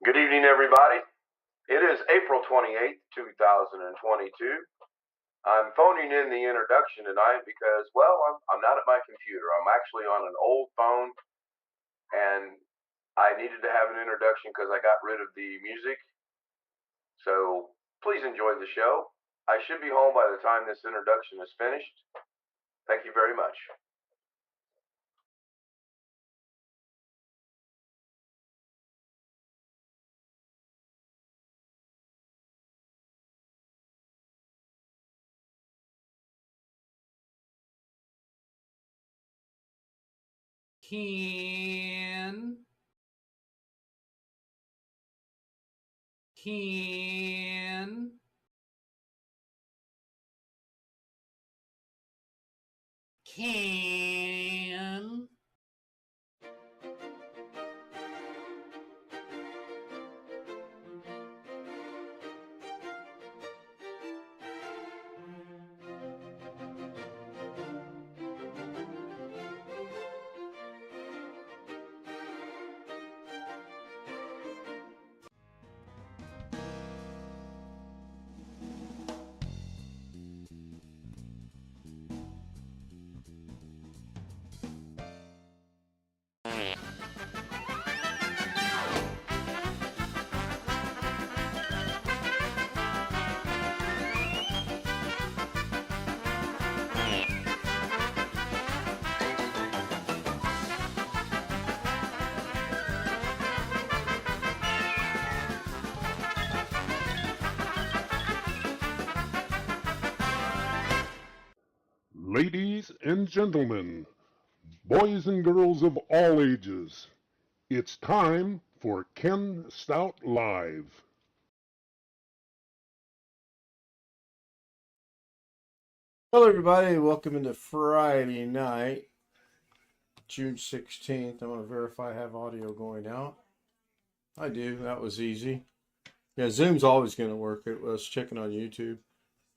Good evening, everybody. It is April 28th, 2022. I'm phoning in the introduction tonight because, well, I'm not at my computer. I'm actually on an old phone, and I needed to have an introduction because I got rid of the music. So please enjoy the show. I should be home by the time this introduction is finished. Thank you very much. Can Ladies and gentlemen, boys and girls of all ages, it's time for Ken Stout Live. Hello, everybody. Welcome into Friday night, June 16th. I want to verify I have audio going out. I do. That was easy. Yeah, Zoom's always going to work. It was checking on YouTube.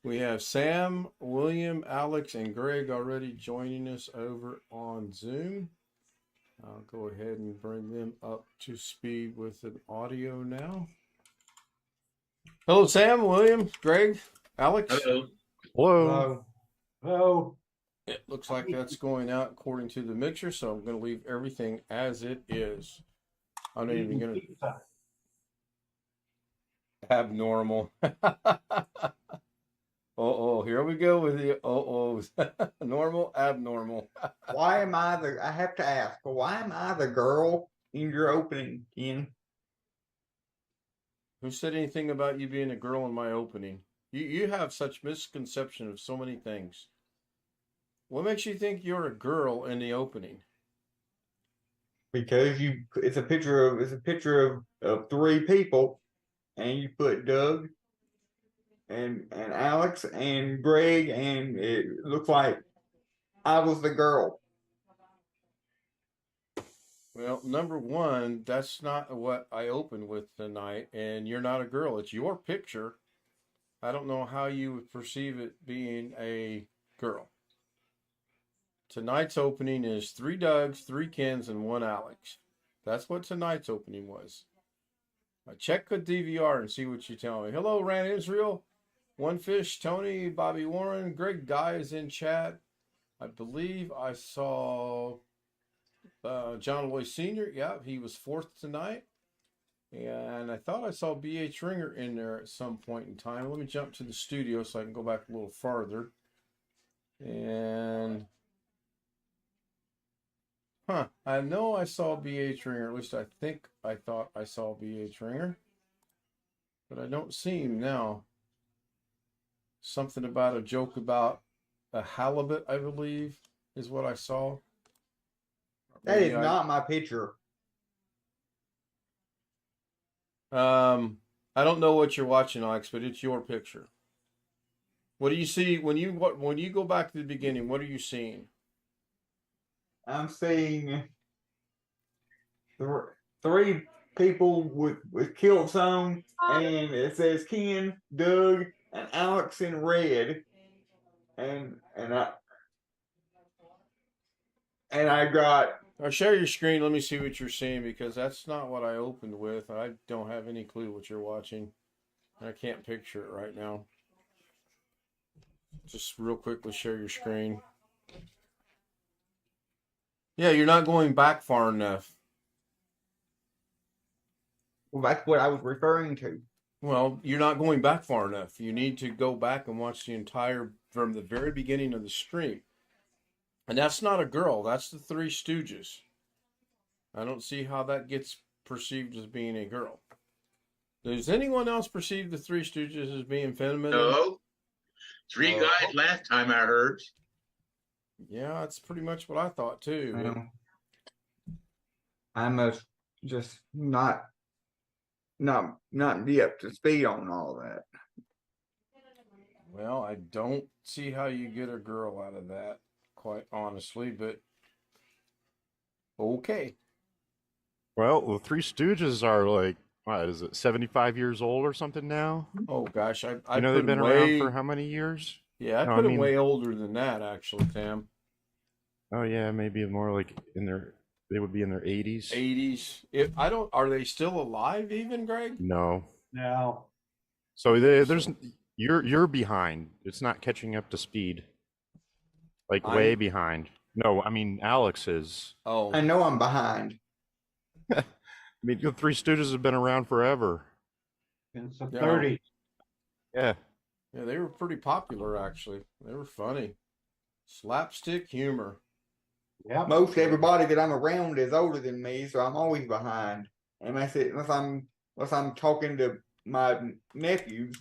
We have Sam, William, Alex, and Greg already joining us over on Zoom. I'll go ahead and bring them up to speed with an audio now. Hello, Sam, William, Greg, Alex. Hello. Hello. Hello. It looks like that's going out according to the mixer, so I'm going to leave everything as it is. I'm not even going to... Abnormal. Oh, here we go with the oh-ohs. Normal, abnormal. Why am I I have to ask, why am I the girl in your opening, Ken? Who said anything about you being a girl in my opening? You have such misconception of so many things. What makes you think you're a girl in the opening? Because it's a picture of three people, and you put Doug and Alex and Greg, and it looks like I was the girl. Well, number one, that's not what I opened with tonight, and you're not a girl. It's your picture. I don't know how you would perceive it being a girl. Tonight's opening is 3 Dougs, 3 Kens, and 1 Alex. That's what tonight's opening was. Check the DVR and see what you tell me. Hello, Ran Israel, One Fish, Tony, Bobby Warren, Greg Dye is in chat. I believe I saw John Loy Sr. Yeah, he was 4th tonight. And I thought I saw B.H. Ringer in there at some point in time. Let me jump to the studio so I can go back a little farther. And... I know I saw B.H. Ringer. At least I thought I saw B.H. Ringer. But I don't see him now. Something about a joke about a halibut, I believe, is what I saw. That is not my picture. I don't know what you're watching, Alex, but it's your picture. What do you see when you go back to the beginning? What are you seeing? I'm seeing three people with kilts on, and it says Ken, Doug, and Alex in red, and I got Share your screen. Let me see what you're seeing because that's not what I opened with. I don't have any clue what you're watching. I can't picture it right now. Just real quickly share your screen. Yeah, you're not going back far enough. Well, that's what I was referring to. Well, you're not going back far enough. You need to go back and watch the entire from the very beginning of the stream. And that's not a girl. That's the Three Stooges. I don't see how that gets perceived as being a girl. Does anyone else perceive the Three Stooges as being feminine? No. Three guys last time I heard. Yeah, that's pretty much what I thought too. Well, I must just not be up to speed on all that. Well, I don't see how you get a girl out of that, quite honestly, but okay. Well, the Three Stooges are like, what is it, 75 years old or something now? Oh gosh, I You know, put they've been them around way, for how many years? yeah, I No, put I them mean- way older than that actually, Tam. Oh yeah, maybe more like they would be in their 80s. 80s. If I don't, are they still alive even, Greg? No. No. So there's you're behind. It's not catching up to speed. Like way I'm- behind. No, I mean Alex is. Oh, I know I'm behind. I mean, the Three Stooges have been around forever. Since the Yeah. 30s. Yeah. yeah, they were pretty popular actually. They were funny. Slapstick humor. Yep. Most everybody that I'm around is older than me, so I'm always behind. Unless I'm talking to my nephews.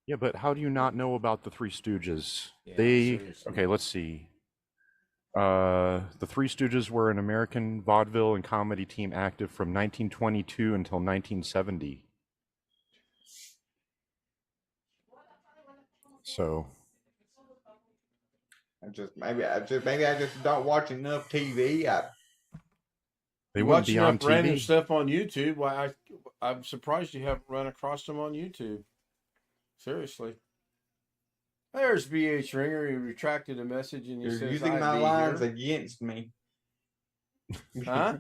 Yeah, but how do you not know about the Three Stooges? Yeah, They seriously. okay, let's see. The Three Stooges were an American vaudeville and comedy team active from 1922 until 1970. So, Maybe I just don't watch enough TV. they You wouldn't watch be on enough random TV. stuff on YouTube. Why I'm surprised you haven't run across them on YouTube. Seriously. There's BH Ringer. He retracted a message and he You're says, using "I'd my be lines here." against me. Huh?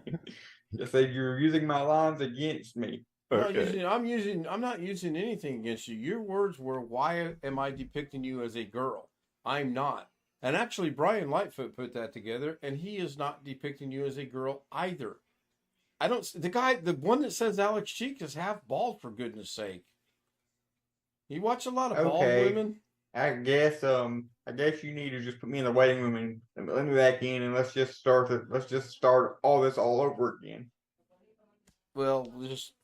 I said you're using my lines against me. Okay. I'm not using anything against you. Your words were, "Why am I depicting you as a girl?" I'm not. And actually, Brian Lightfoot put that together, and he is not depicting you as a girl either. The one that says Alex Cheek is half bald, for goodness sake. You watch a lot of bald Okay. women. I guess you need to just put me in the waiting room and let me back in and let's just start all this all over again. Well, just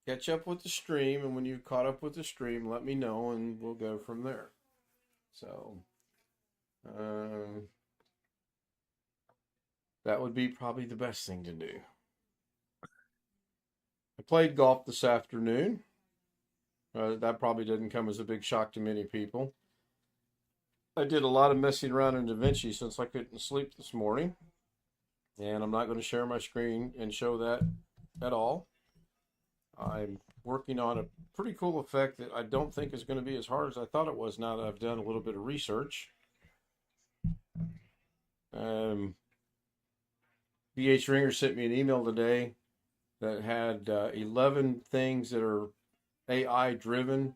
catch up with the stream, and when you've caught up with the stream, let me know, and we'll go from there. So, that would be probably the best thing to do. I played golf this afternoon. That probably didn't come as a big shock to many people. I did a lot of messing around in DaVinci since I couldn't sleep this morning. And I'm not going to share my screen and show that at all. I'm working on a pretty cool effect that I don't think is going to be as hard as I thought it was now that I've done a little bit of research. BH Ringer sent me an email today that had 11 things that are AI driven.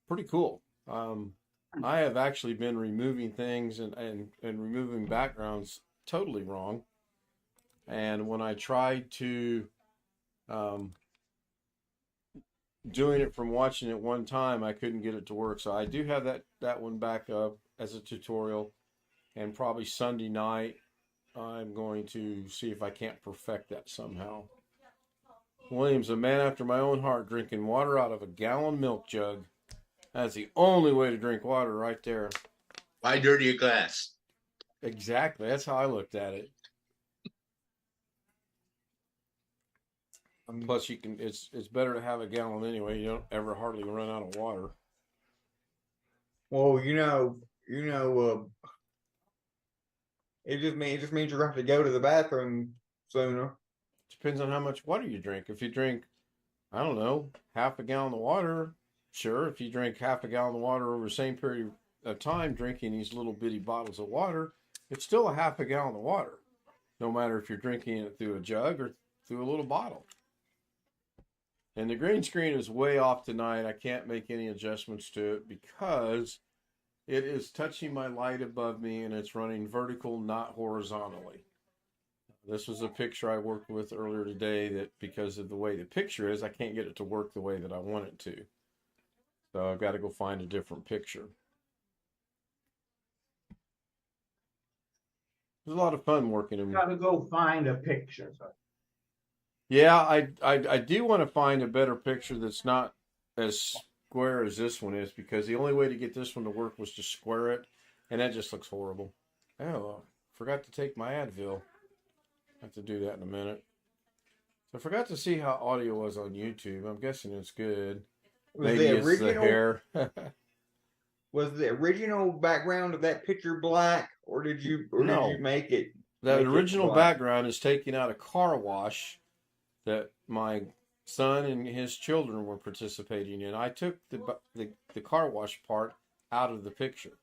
Pretty cool. I have actually been removing things and removing backgrounds totally wrong. And when I tried to doing it from watching it one time, I couldn't get it to work. So I do have that one back up as a tutorial, and probably Sunday night I'm going to see if I can't perfect that somehow. William's a man after my own heart, drinking water out of a gallon milk jug. That's the only way to drink water right there. Why dirty a glass? Exactly. That's how I looked at it. Plus, it's better to have a gallon anyway. You don't ever hardly run out of water. Well, it just means you're going to have to go to the bathroom sooner. Depends on how much water you drink. If you drink, I don't know, half a gallon of water, sure. If you drink half a gallon of water over the same period of time, drinking these little bitty bottles of water, it's still a half a gallon of water, no matter if you're drinking it through a jug or through a little bottle. And the green screen is way off tonight. I can't make any adjustments to it because it is touching my light above me and it's running vertical, not horizontally. This was a picture I worked with earlier today that because of the way the picture is, I can't get it to work the way that I want it to. So I've got to go find a different picture. It was a lot of fun working them. Gotta go find a picture. Yeah, I do want to find a better picture that's not as square as this one is, because the only way to get this one to work was to square it, and that just looks horrible. Oh, forgot to take my Advil. I have to do that in a minute. So I forgot to see how audio was on YouTube. I'm guessing it's good. Maybe it's the hair. Was the original background of that picture black, or did you make it? The original background is taking out a car wash that my son and his children were participating in. I took the car wash part out of the picture,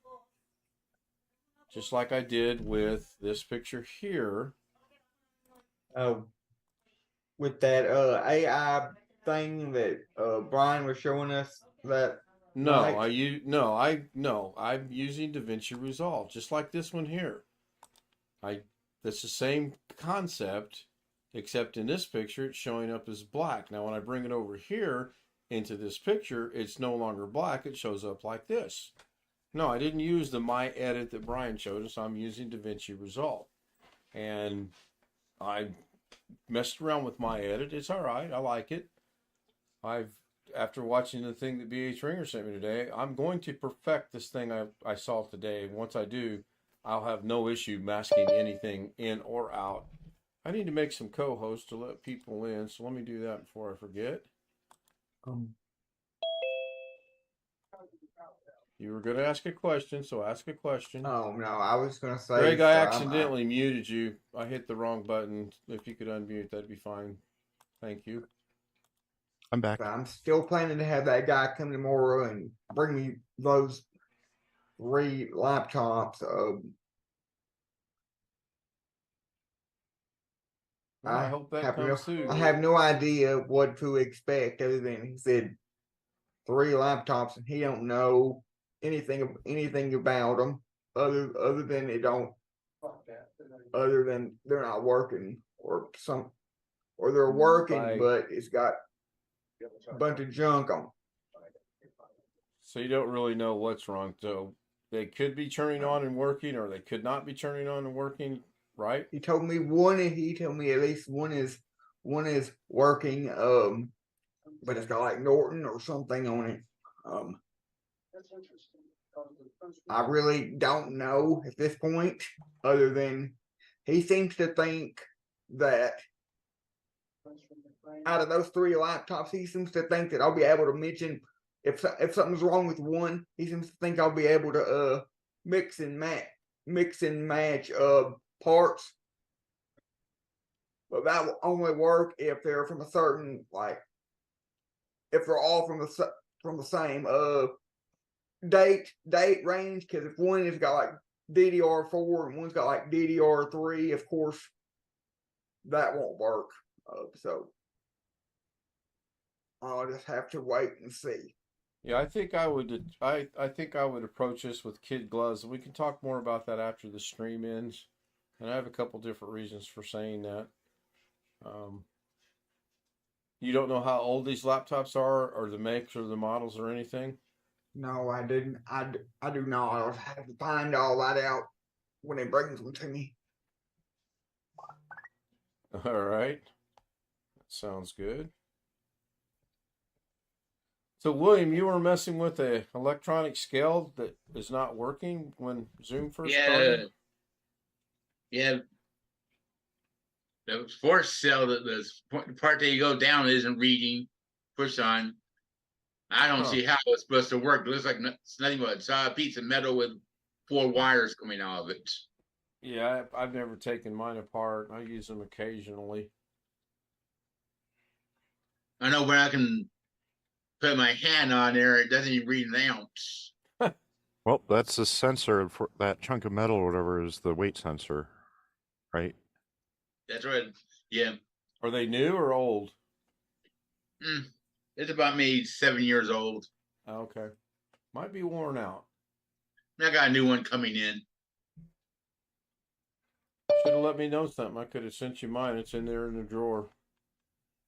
just like I did with this picture here. With that AI thing that Brian was showing us that. I'm using DaVinci Resolve, just like this one here. That's the same concept, except in this picture it's showing up as black. Now when I bring it over here into this picture, it's no longer black, it shows up like this. No, I didn't use the My Edit that Brian showed us. I'm using DaVinci Resolve. And I messed around with My Edit. It's all right. I like it. After watching the thing that B.H. Ringer sent me today, I'm going to perfect this thing I saw today. Once I do, I'll have no issue masking anything in or out. I need to make some co-hosts to let people in, so let me do that before I forget. You were going to ask a question, so ask a question. Oh, no, I was going to say... Greg, I accidentally muted you. I hit the wrong button. If you could unmute, that'd be fine. Thank you. I'm back. I'm still planning to have that guy come tomorrow and bring me those 3 laptops. I hope that comes soon. I have no idea what to expect, other than he said 3 laptops, and he don't know anything about them, other than they're not working, or they're working, but it's got a bunch of junk on. So you don't really know what's wrong. So they could be turning on and working, or they could not be turning on and working, right? He told me at least one is working, but it's got like Norton or something on it. That's interesting. I really don't know at this point, other than he seems to think that out of those 3 laptops, he seems to think that I'll be able to mention if something's wrong with one. He seems to think I'll be able to mix and match parts, but that will only work if they're from a certain, like, if they're all from the same date range. Because if one has got like DDR4 and one's got like DDR3, of course that won't work. So I'll just have to wait and see. Yeah, I think I would. I think I would approach this with kid gloves. We can talk more about that after the stream ends. And I have a couple different reasons for saying that. You don't know how old these laptops are, or the makes, or the models, or anything? No, I didn't. I do not. I'll have to find all that out when it brings them to me. All right. That sounds good. So, William, you were messing with an electronic scale that is not working when Zoom first started? Yeah. The force cell, the part that you go down isn't reading, push on. I don't see how it's supposed to work. It looks like it's nothing but a piece of metal with 4 wires coming out of it. Yeah, I've never taken mine apart. I use them occasionally. I know when I can put my hand on there, it doesn't even read an ounce. Well, that's the sensor for that chunk of metal or whatever is the weight sensor, right? That's right. Yeah. Are they new or old? It's about maybe 7 years old. Okay. Might be worn out. I got a new one coming in. Should have let me know something. I could have sent you mine. It's in there in the drawer.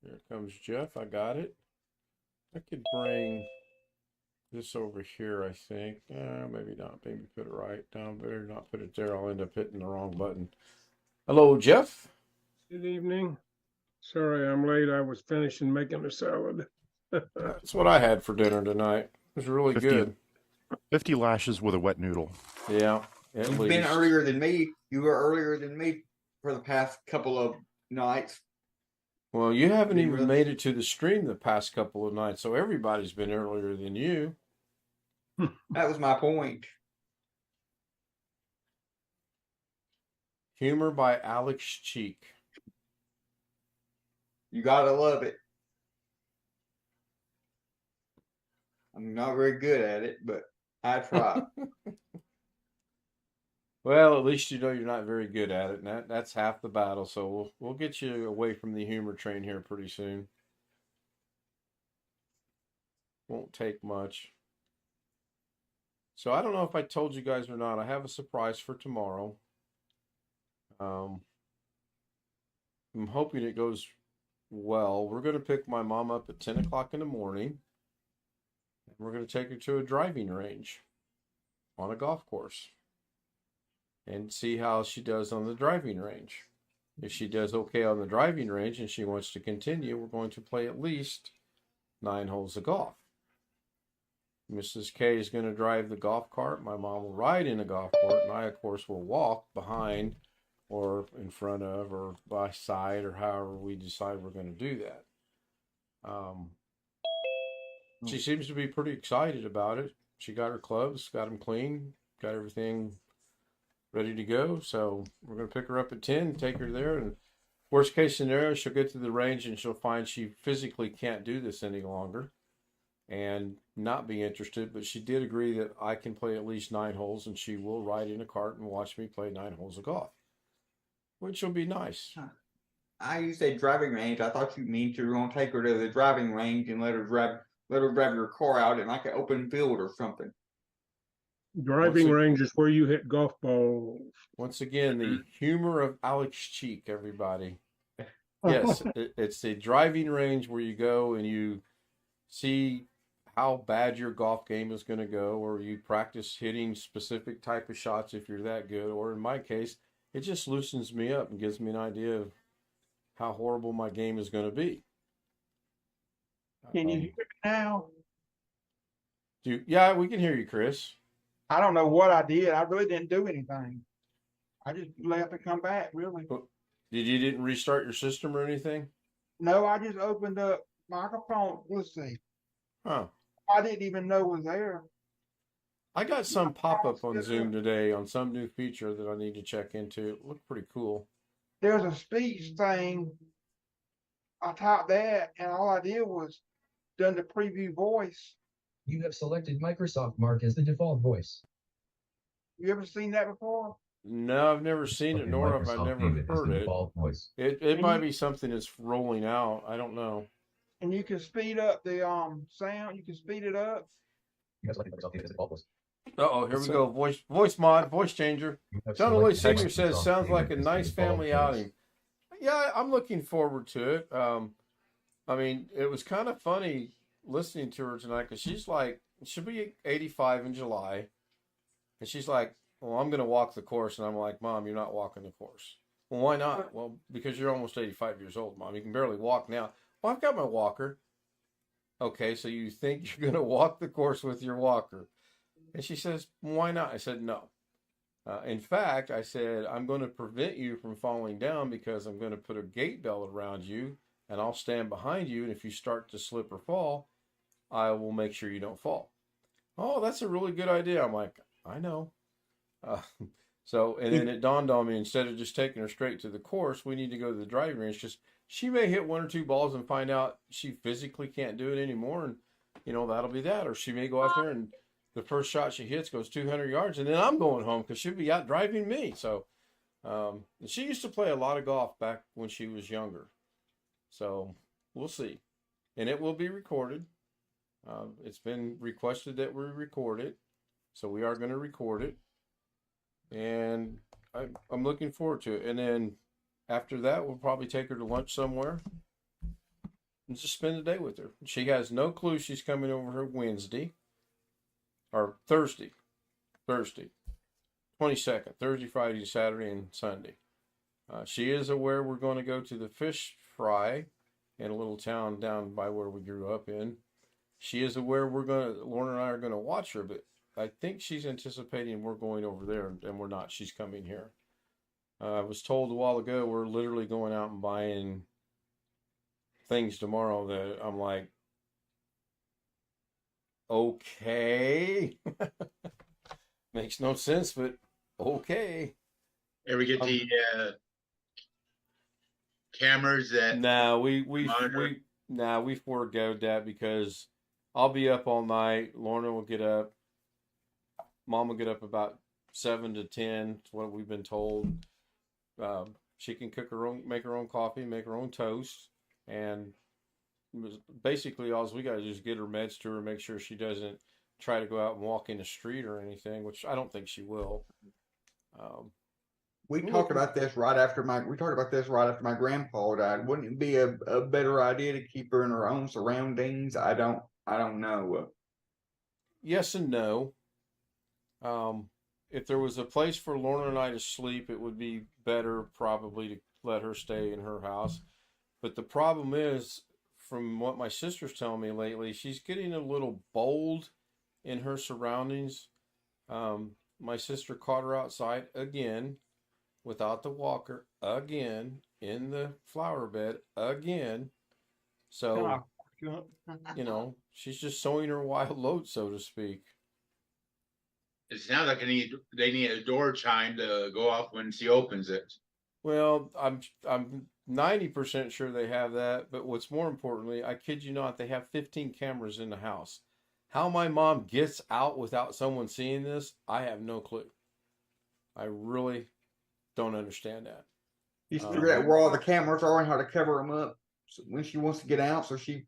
Here comes Jeff. I got it. I could bring this over here, I think. Maybe not. Maybe put it right down. Better not put it there. I'll end up hitting the wrong button. Hello, Jeff. Good evening. Sorry I'm late. I was finishing making a salad. That's what I had for dinner tonight. It was really 50 good. 50 lashes with a wet noodle. Yeah. At You've least. been earlier than me. You were earlier than me for the past couple of nights. Well, you haven't Didn't even really- made it to the stream the past couple of nights, so everybody's been earlier than you. That was my point. Humor by Alex Cheek. You gotta love it. I'm not very good at it, but I try. Well, at least you know you're not very good at it, and that's half the battle. So we'll get you away from the humor train here pretty soon. Won't take much. So I don't know if I told you guys or not. I have a surprise for tomorrow. I'm hoping it goes well. We're going to pick my mom up at 10 o'clock in the morning. And we're going to take her to a driving range on a golf course and see how she does on the driving range. If she does okay on the driving range and she wants to continue, we're going to play at least 9 holes of golf. Mrs. K is going to drive the golf cart. My mom will ride in a golf cart, and I, of course, will walk behind or in front of or by side or however we decide we're going to do that. She seems to be pretty excited about it. She got her clubs, got them clean, got everything ready to go. So we're going to pick her up at 10, take her there, and worst case scenario, she'll get to the range and she'll find she physically can't do this any longer and not be interested, but she did agree that I can play at least 9 holes and she will ride in a cart and watch me play 9 holes of golf, which will be nice. You said driving range. I thought you mean you were gonna take her to the driving range and let her drive your car out in like an open field or something. Driving range is where you hit golf balls. Once again, the humor of Alex Cheek, everybody. Yes, it's a driving range where you go and you see how bad your golf game is going to go, or you practice hitting specific type of shots if you're that good, or in my case, it just loosens me up and gives me an idea of how horrible my game is going to be. Can you hear me now? Yeah, we can hear you, Chris. I don't know what I did. I really didn't do anything. I just left and come back, really. You didn't restart your system or anything? No, I just opened up microphone. Let's see. Huh. I didn't even know was there. I got some pop-up on Zoom today on some new feature that I need to check into. It looked pretty cool. There's a speech thing. I typed that, and all I did was done the preview voice. You have selected Microsoft Mark as the default voice. You ever seen that before? No, I've never seen it, nor have I never heard it. Voice. It might be something that's rolling out. I don't know. And you can speed up the sound. You can speed it up. You have selected Microsoft Teams as the default voice. Here we go. Voice mod, voice changer. John Lee Senior says, sounds like a nice family outing. Yeah, I'm looking forward to it. I mean, it was kind of funny listening to her tonight because she'll be 85 in July. And she's like, well, I'm going to walk the course. And I'm like, Mom, you're not walking the course. Well, why not? Well, because you're almost 85 years old, Mom. You can barely walk now. Well, I've got my walker. Okay, so you think you're going to walk the course with your walker. And she says, why not? I said, no. In fact, I said, I'm going to prevent you from falling down because I'm going to put a gate belt around you and I'll stand behind you. And if you start to slip or fall, I will make sure you don't fall. Oh, that's a really good idea. I'm like, I know. And then it dawned on me, instead of just taking her straight to the course, we need to go to the driving range because she may hit 1 or 2 balls and find out she physically can't do it anymore. And, that'll be that. Or she may go out there and the first shot she hits goes 200 yards, and then I'm going home because she'll be out driving me. So she used to play a lot of golf back when she was younger. So we'll see. And it will be recorded. It's been requested that we record it. So we are going to record it. And I'm looking forward to it. And then after that, we'll probably take her to lunch somewhere and just spend the day with her. She has no clue she's coming over here Wednesday or Thursday. 22nd. Thursday, Friday, Saturday, and Sunday. She is aware we're going to go to the fish fry in a little town down by where we grew up in. She is aware Lorna and I are going to watch her, but I think she's anticipating we're going over there, and we're not. She's coming here. I was told a while ago we're literally going out and buying things tomorrow that I'm like, okay. Makes no sense, but okay. Ever get the cameras that? Nah, we forgoed that because I'll be up all night. Lorna will get up. Mom will get up about 7 to 10. That's what we've been told. She can make her own coffee, make her own toast, and basically all we got to do is get her meds to her, make sure she doesn't try to go out and walk in the street or anything, which I don't think she will. We talked about this right after my grandpa died. Wouldn't it be a better idea to keep her in her own surroundings? I don't know. Yes and no. If there was a place for Lorna and I to sleep, it would be better probably to let her stay in her house. But the problem is, from what my sister's telling me lately, she's getting a little bold in her surroundings. My sister caught her outside again, without the walker, again, in the flower bed, again. So, she's just sowing her wild oats, so to speak. It sounds like they need a door chime to go off when she opens it. Well, I'm 90% sure they have that, but what's more importantly, I kid you not, they have 15 cameras in the house. How my mom gets out without someone seeing this, I have no clue. I really don't understand that. You figure out where all the cameras are and how to cover them up when she wants to get out, so she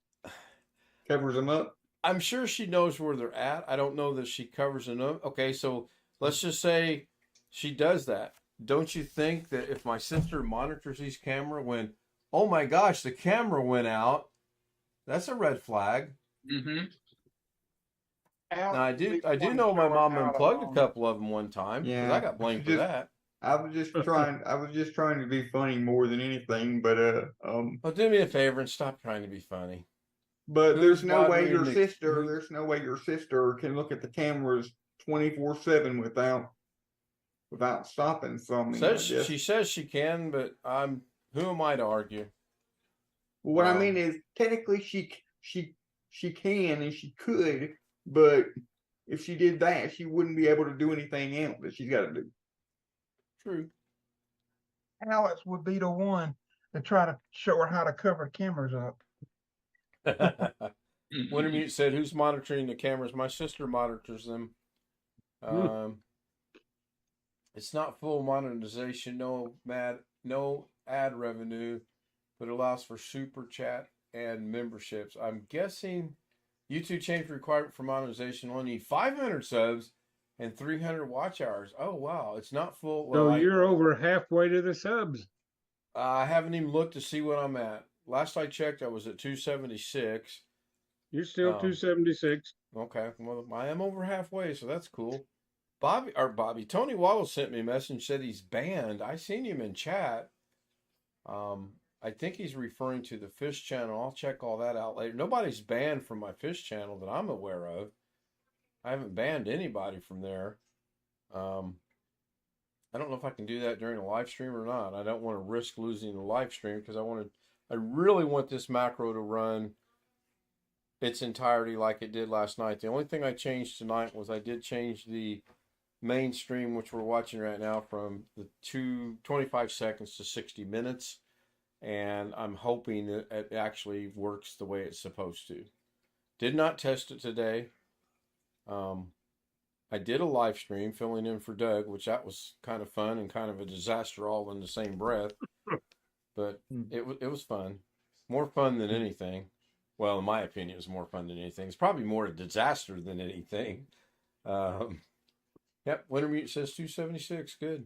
covers them up. I'm sure she knows where they're at. I don't know that she covers them up. Okay, so let's just say she does that. Don't you think that if my sister monitors these camera when, oh my gosh, the camera went out, that's a red flag. Mm-hmm. Now, I do know my mom unplugged a couple of them one time. Yeah, I got blamed for that. I was just trying to be funny more than anything, but Well, do me a favor and stop trying to be funny. But there's no way your sister can look at the cameras 24/7 without stopping something. She says she can, but who am I to argue? Well, what I mean is technically she can and she could, but if she did that, she wouldn't be able to do anything else that she's got to do. True. Alex would be the one to try to show her how to cover cameras up. Wintermute said, "Who's monitoring the cameras?" My sister monitors them. It's not full monetization, no ad revenue, but allows for super chat and memberships. I'm guessing YouTube changed the requirement for monetization. Only need 500 subs and 300 watch hours. Oh wow, it's not full. So you're over halfway to the subs. I haven't even looked to see what I'm at. Last I checked, I was at 276. You're still 276. Okay, well, I am over halfway, so that's cool. Tony Waddle sent me a message, said he's banned. I seen him in chat. I think he's referring to the Fish channel. I'll check all that out later. Nobody's banned from my Fish channel that I'm aware of. I haven't banned anybody from there. I don't know if I can do that during a live stream or not. I don't want to risk losing the live stream because I really want this macro to run its entirety like it did last night. The only thing I changed tonight was I did change the main stream, which we're watching right now, from the 25 seconds to 60 minutes. And I'm hoping that it actually works the way it's supposed to. Did not test it today. I did a live stream filling in for Doug, which that was kind of fun and kind of a disaster all in the same breath. But it was fun, more fun than anything. Well, in my opinion, it was more fun than anything. It's probably more a disaster than anything. Yep, Wintermute says 276. Good.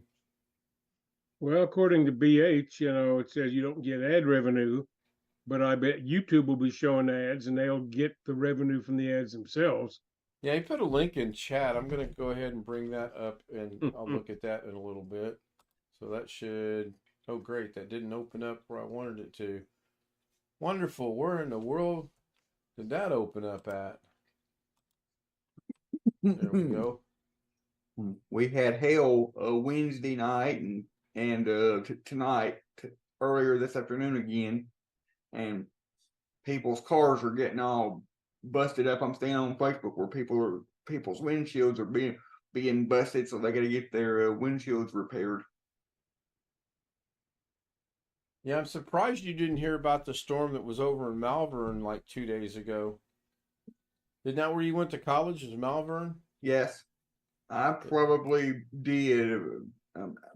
Well, according to BH, it says you don't get ad revenue, but I bet YouTube will be showing ads and they'll get the revenue from the ads themselves. Yeah, he put a link in chat. I'm going to go ahead and bring that up and I'll look at that in a little bit. So that should, oh great, that didn't open up where I wanted it to. Wonderful. Where in the world did that open up at? There we go. We had hail Wednesday night and tonight, earlier this afternoon again, and people's cars are getting all busted up. I'm staying on Facebook where people's windshields are being busted, so they got to get their windshields repaired. Yeah, I'm surprised you didn't hear about the storm that was over in Malvern like 2 days ago. Isn't that where you went to college? Is Malvern? Yes, I probably did,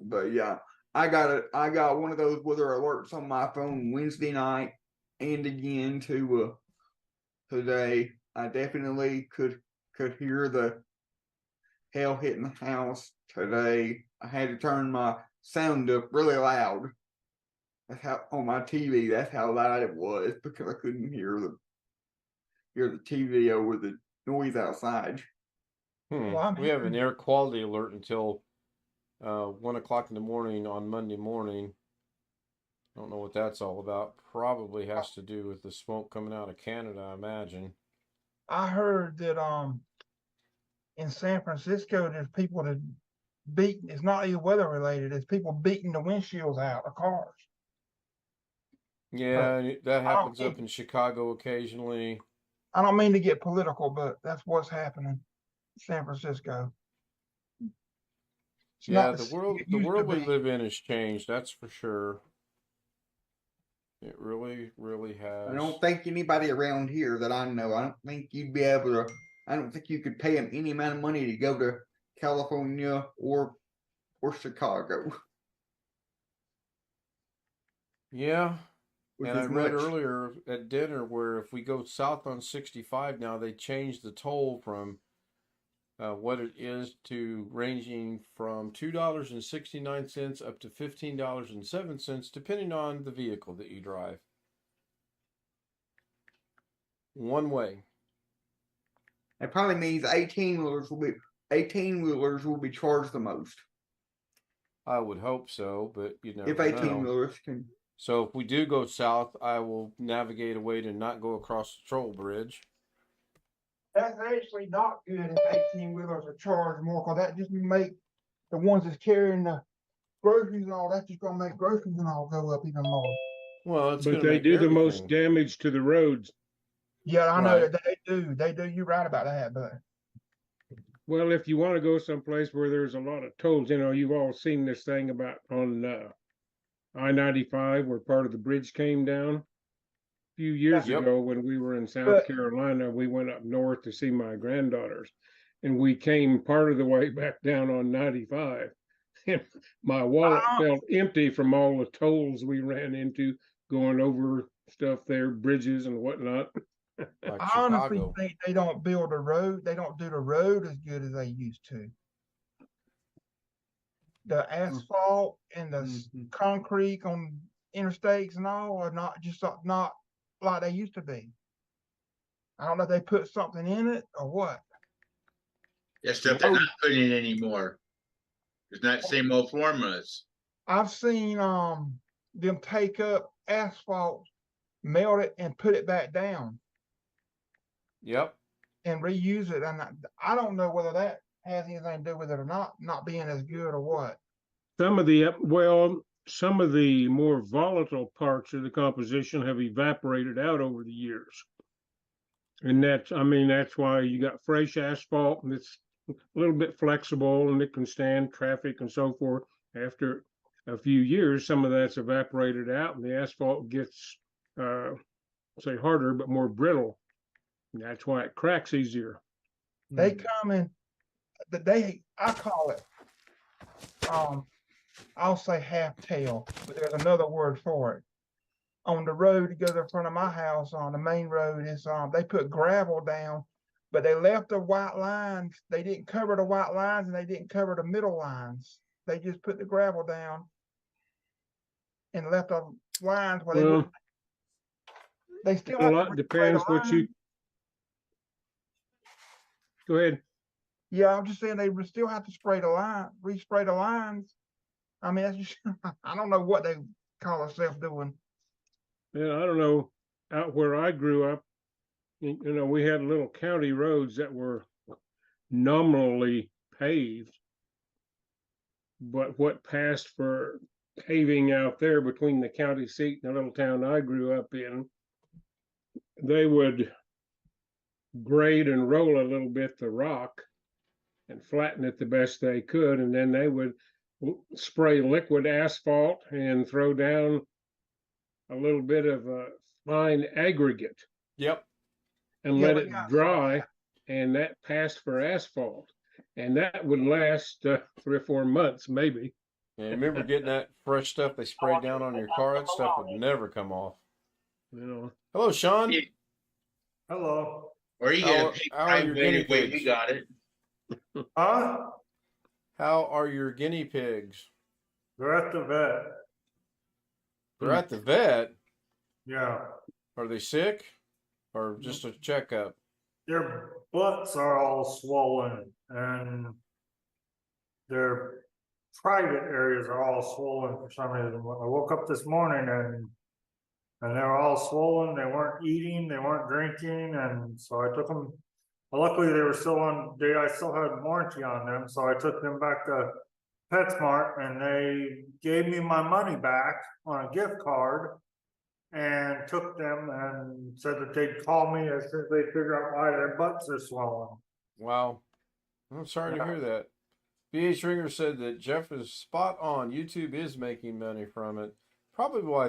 but yeah, I got one of those weather alerts on my phone Wednesday night and again today. I definitely could hear the hail hitting the house today. I had to turn my sound up really loud. That's how on my TV. That's how loud it was because I couldn't hear the TV over the noise outside. Well, We have an air quality alert until 1 o'clock in the morning on Monday morning. I don't know what that's all about. Probably has to do with the smoke coming out of Canada, I imagine. I heard that in San Francisco there's people that beating. It's not even weather related. It's people beating the windshields out of cars. Yeah, that happens up in Chicago occasionally. I don't mean to get political, but that's what's happening in San Francisco. Yeah, the world we live in has changed, that's for sure. It really, really has. I don't think anybody around here that I know, I don't think you'd be able to, I don't think you could pay them any amount of money to go to California or Chicago. Yeah. Which And I is read much. earlier at dinner where if we go south on 65 now, they changed the toll from what it is to ranging from $2.69 up to $15.07, depending on the vehicle that you drive. One way. It probably means 18-wheelers will be charged the most. I would hope so, but you never If know. 18-wheelers can. So if we do go south, I will navigate a way to not go across the troll bridge. That's actually not good if 18-wheelers are charged more, because that just make the ones that's carrying the groceries and all, that's just gonna make groceries and all go up even more. Well, it's But they do the most damage to the roads. Yeah, I know that they do. They do. You're right about that, but well, if you want to go someplace where there's a lot of tolls, you've all seen this thing about on I-95 where part of the bridge came down. A few years ago when we were in South Carolina, we went up north to see my granddaughters, and we came part of the way back down on 95. And my wallet felt empty from all the tolls we ran into going over stuff there, bridges and whatnot. Like I honestly think they don't build a road. They don't do the road as good as they used to. The asphalt and the concrete on interstates and all are not like they used to be. I don't know if they put something in it or what. Yeah, stuff they're not putting in anymore. It's not the same old formulas. I've seen them take up asphalt, melt it, and put it back down. Yep. And reuse it. And I don't know whether that has anything to do with it or not being as good or what. Some of the more volatile parts of the composition have evaporated out over the years. And that's why you got fresh asphalt, and it's a little bit flexible and it can stand traffic and so forth. After a few years, some of that's evaporated out and the asphalt gets, harder, but more brittle. And that's why it cracks easier. They come in I call it, I'll say half tail, but there's another word for it. On the road that goes in front of my house, on the main road, is they put gravel down, but they left the white lines. They didn't cover the white lines and they didn't cover the middle lines. They just put the gravel down and left the lines where Well, they still a have to lot respray the depends what you. lines. Go ahead. Yeah, I'm just saying they still have to respray the lines. I mean, that's just, I don't know what they call themselves doing. Yeah, I don't know. Out where I grew up, we had little county roads that were nominally paved, but what passed for paving out there between the county seat and the little town I grew up in, they would grade and roll a little bit the rock and flatten it the best they could, and then they would spray liquid asphalt and throw down a little bit of a fine aggregate Yep. and Yeah, let we it got dry, and that passed for asphalt, and that would last 3 or 4 months maybe. And remember getting that fresh stuff they sprayed down on your car? That stuff would never come off. Hello, Sean. Yeah. Hello. Or you get a pig How are your guinea way pigs? you got it. Huh? How are your guinea pigs? They're at the vet. They're at the vet. Yeah. Are they sick or just a checkup? Their butts are all swollen and their private areas are all swollen for some reason. I woke up this morning and they were all swollen. They weren't eating, they weren't drinking, and so I took them. Luckily, they were still on. I still had warranty on them, so I took them back to PetSmart, and they gave me my money back on a gift card, and took them and said that they'd call me as soon as they figure out why their butts are swollen. Wow. I'm sorry to hear that. BH Ringer said that Jeff is spot on. YouTube is making money from it. Probably why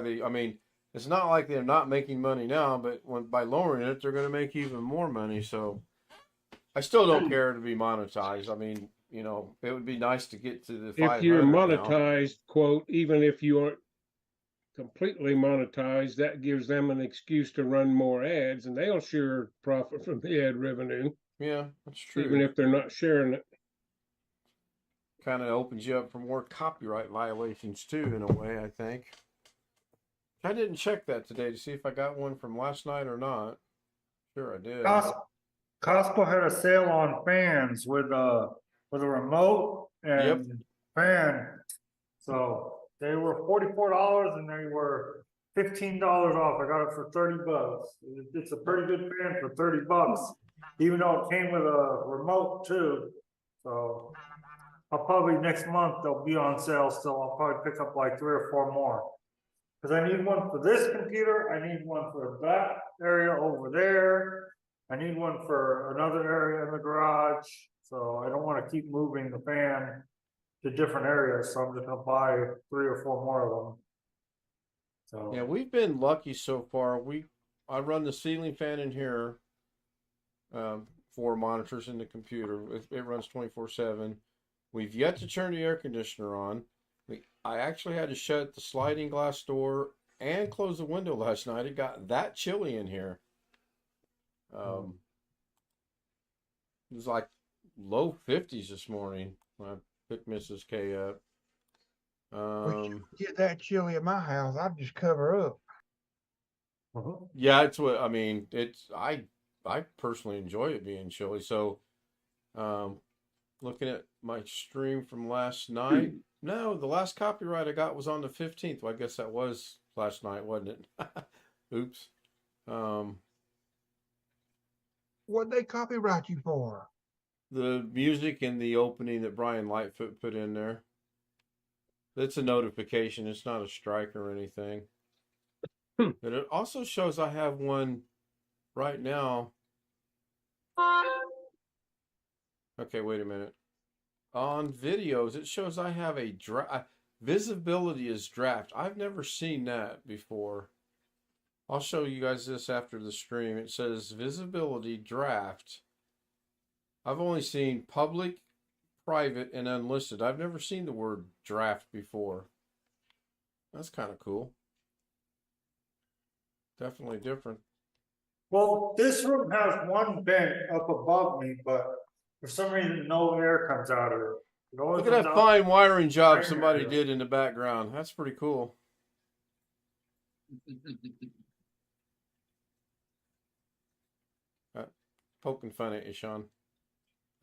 it's not like they're not making money now, but by lowering it, they're going to make even more money. So I still don't care to be monetized. I mean, it would be nice to get to the 500 If you're now. monetized, quote, even if you aren't completely monetized, that gives them an excuse to run more ads, and they'll sure profit from the ad revenue. Yeah, that's true. Even if they're not sharing it. Kind of opens you up for more copyright violations too, in a way, I think. I didn't check that today to see if I got one from last night or not. Sure, I did. Costco had a sale on fans with a remote and fan. So they were $44 and they were $15 off. I got it for $30. It's a pretty good fan for $30, even though it came with a remote too. So I'll probably next month they'll be on sale still. I'll probably pick up like 3 or 4 more. Because I need one for this computer, I need one for that area over there. I need one for another area in the garage. So I don't want to keep moving the fan to different areas. So I'm just gonna buy 3 or 4 more of them. So yeah, we've been lucky so far. I run the ceiling fan in here, 4 monitors in the computer. It runs 24/7. We've yet to turn the air conditioner on. I actually had to shut the sliding glass door and close the window last night. It got that chilly in here. It was like low 50s this morning when I picked Mrs. K up. Get that chilly at my house, I'd just cover up. Yeah, it's what I mean. I personally enjoy it being chilly. So, looking at my stream from last night. No, the last copyright I got was on the 15th. Well, I guess that was last night, wasn't it? Oops. What'd they copyright you for? The music and the opening that Brian Lightfoot put in there. It's a notification. It's not a strike or anything. But it also shows I have one right now. Okay, wait a minute. On videos, it shows I have a visibility is draft. I've never seen that before. I'll show you guys this after the stream. It says visibility draft. I've only seen public private and unlisted. I've never seen the word draft before. That's kind of cool. Definitely different. Well, this room has one vent up above me, but for some reason no air comes out of it. It only Look at comes that out- fine wiring job Right somebody here. did in the background. That's pretty cool. Poking fun at you, Sean.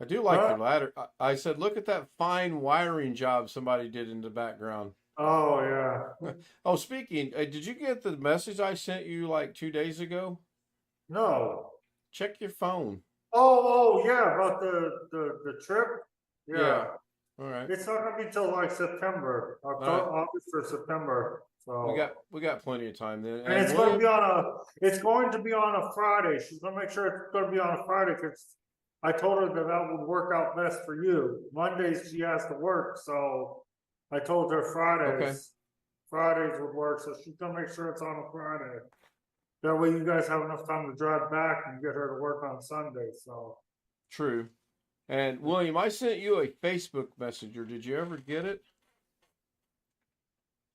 I do like Huh? your ladder. I said, look at that fine wiring job somebody did in the background. Oh yeah. Oh, speaking, did you get the message I sent you like 2 days ago? No. Check your phone. Oh yeah, about the trip. Yeah. All right. It's not gonna be till like September, October, right. August or September. So We got plenty of time then. and it's going to be on a Friday. She's gonna make sure it's gonna be on a Friday because I told her that would work out best for you. Mondays she has to work, so I told her Fridays. Okay. Fridays would work, so she's gonna make sure it's on a Friday. That way you guys have enough time to drive back and get her to work on Sunday, so. True. And William, I sent you a Facebook messenger. Did you ever get it?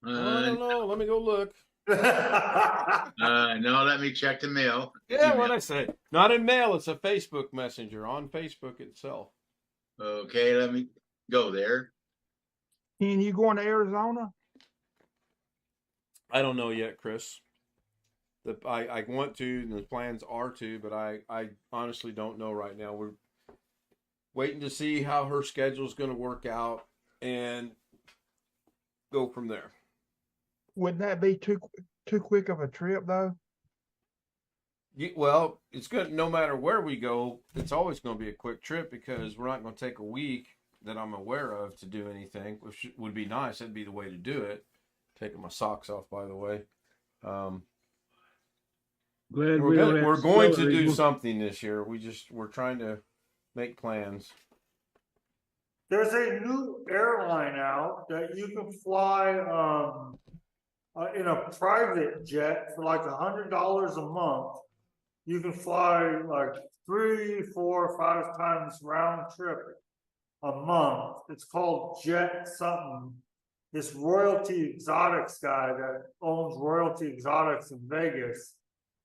I don't know. Let me go look. No, let me check the mail. Yeah, Email. what I say? Not in mail. It's a Facebook messenger on Facebook itself. Okay, let me go there. Ken, you going to Arizona? I don't know yet, Chris. I want to, and the plans are to, but I honestly don't know right now. We're waiting to see how her schedule is going to work out and go from there. Wouldn't that be too quick of a trip though? Well, it's good. No matter where we go, it's always going to be a quick trip because we're not going to take a week that I'm aware of to do anything, which would be nice. That'd be the way to do it. Taking my socks off, by the way. Glad we don't have We're going to snow do anymore. something this year. We're trying to make plans. There's a new airline out that you can fly in a private jet for like $100 a month. You can fly like 3, 4, 5 times round trip a month. It's called Jet something. This Royalty Exotics guy that owns Royalty Exotics in Vegas.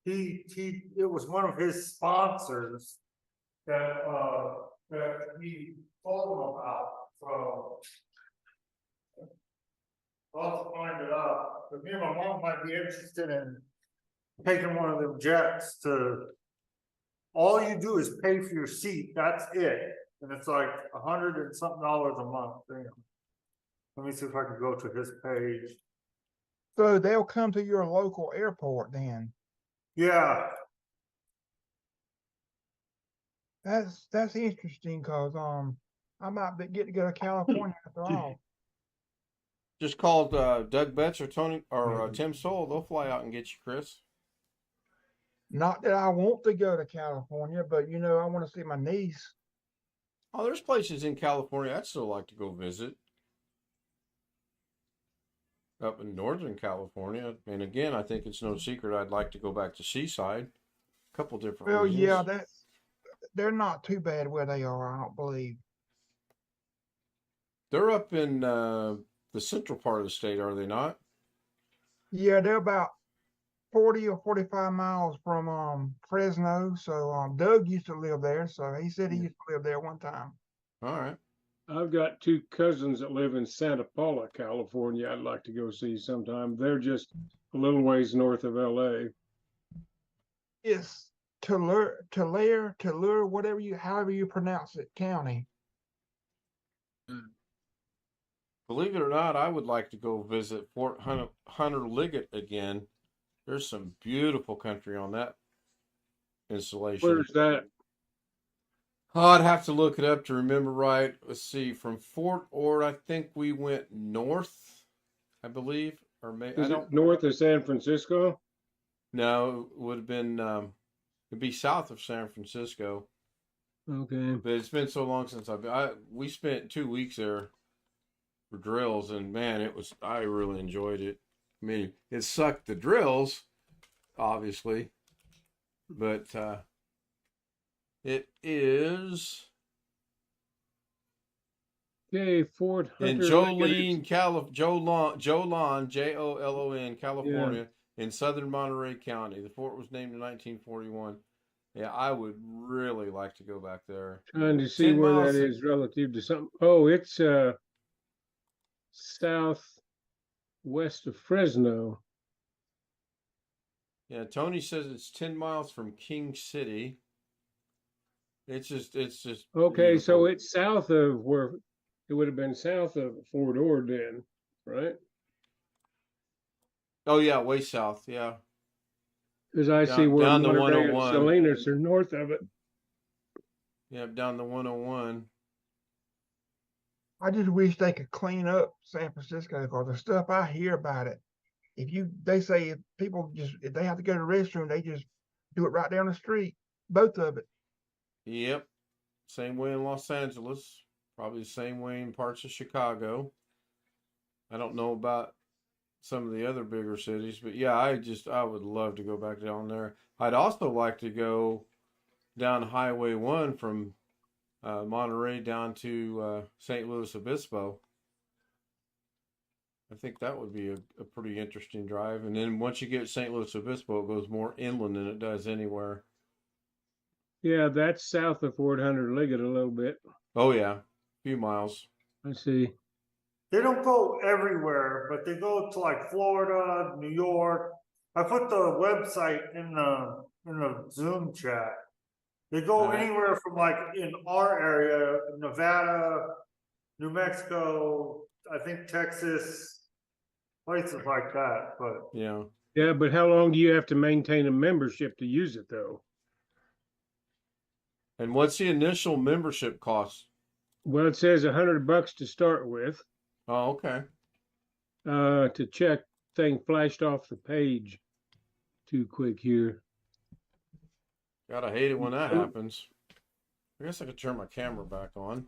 It was one of his sponsors that he told him about. So I'll have to find it out. But me and my mom might be interested in taking one of them jets to. All you do is pay for your seat. That's it, and it's like $100 and something a month. Damn. Let me see if I can go to his page. So they'll come to your local airport then. Yeah. That's interesting because I might get to go to California after all. Just call Doug Betts or Tony or Tim Soul. They'll fly out and get you, Chris. Not that I want to go to California, but I want to see my niece. Oh, there's places in California I'd still like to go visit. Up in Northern California. And again, I think it's no secret I'd like to go back to Seaside. A couple different Well, reasons. yeah, they're not too bad where they are, I don't believe. They're up in the central part of the state, are they not? Yeah, they're about 40 or 45 miles from Fresno. So Doug used to live there, so he said he used to live there one time. All right. I've got 2 cousins that live in Santa Paula, California. I'd like to go see sometime. They're just a little ways north of LA. It's Tulare, however you pronounce it, county. Believe it or not, I would like to go visit Fort Hunter Liggett again. There's some beautiful country on that installation. Where's that? Oh, I'd have to look it up to remember right. Let's see. From Fort Ord, I think we went north, I believe. Or maybe Is it north of San Francisco? No, it would have been it'd be south of San Francisco. Okay. But it's been so long since we spent 2 weeks there for drills, and man, I really enjoyed it. I mean, it sucked the drills, obviously, but it is Okay, Fort In Hunter. Jolene, Jolon, Jolon, California, in southern Monterey County. The fort was named in 1941. Yeah, I would really like to go back there. Trying to see 10 where miles. that is relative to something. Oh, it's southwest of Fresno. Yeah, Tony says it's 10 miles from King City. It's just Okay, so beautiful. it's south of where it would have been south of Fort Ord then, right? Oh yeah, way south. Yeah, Because I see down where down the Monterey and 101. Salinas are north of it. Yeah, down the 101. I just wish they could clean up San Francisco because the stuff I hear about it. They say if people if they have to go to the restroom, they just do it right down the street, both of it. Yep, same way in Los Angeles. Probably the same way in parts of Chicago. I don't know about some of the other bigger cities, but yeah, I would love to go back down there. I'd also like to go down Highway 1 from Monterey down to St. Louis Obispo. I think that would be a pretty interesting drive. And then once you get to St. Louis Obispo, it goes more inland than it does anywhere. Yeah, that's south of Fort Hunter Liggett a little bit. Oh yeah, a few miles. I see. They don't go everywhere, but they go to like Florida, New York. I put the website in the Zoom chat. They go Alright. anywhere from like in our area, Nevada, New Mexico, I think Texas, places like that. But Yeah. Yeah, but how long do you have to maintain a membership to use it though? And what's the initial membership cost? Well, it says $100 to start with. Oh, okay. To check, thing flashed off the page too quick here. Gotta hate it when that happens. I guess I could turn my camera back on.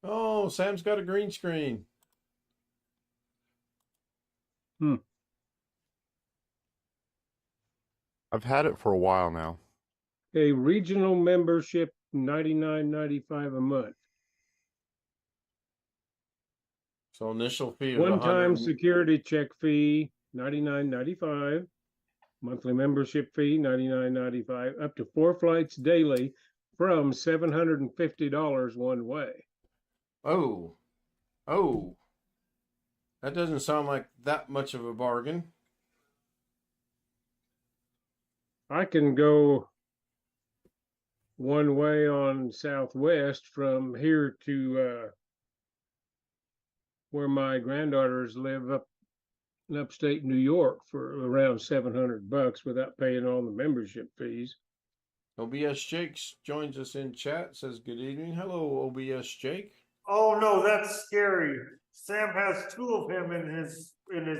Oh, Sam's got a green screen. I've had it for a while now. A regional membership, $99.95 a month. So initial fee of One-time 100. security check fee, $99.95. Monthly membership fee, $99.95. Up to 4 flights daily from $750 one way. Oh, that doesn't sound like that much of a bargain. I can go one way on Southwest from here to where my granddaughters live up in upstate New York for around $700 without paying all the membership fees. OBS Jake joins us in chat, says good evening. Hello, OBS Jake. oh no, that's scary. Sam has 2 of him in his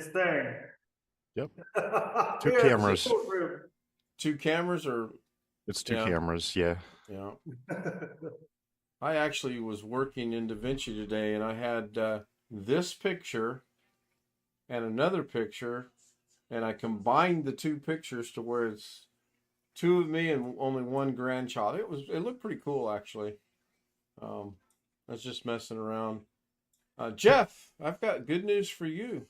thing. Yep. He has cameras. 2 of him. 2 cameras or It's two Yeah. cameras, yeah. yeah. I actually was working in DaVinci today and I had this picture and another picture and I combined the 2 pictures to where it's 2 of me and only 1 grandchild. It looked pretty cool actually. I was just messing around. Jeff, I've got good news for you.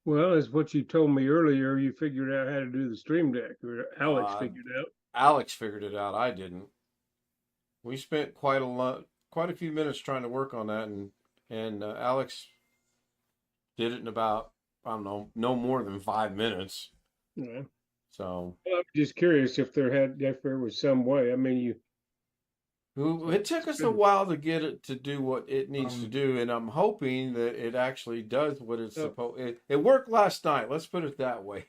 Well, as what you told me earlier, you figured out how to do the Stream Deck, or Alex Uh, figured out. Alex figured it out. I didn't. We spent quite a few minutes trying to work on that, and Alex did it in about, I don't know, no more than 5 minutes. Yeah. So Well, I'm just curious if there was some way. I mean, it took us a while to get it to do what it needs to do, and I'm hoping that it actually does what it's supposed. It worked last night. Let's put it that way.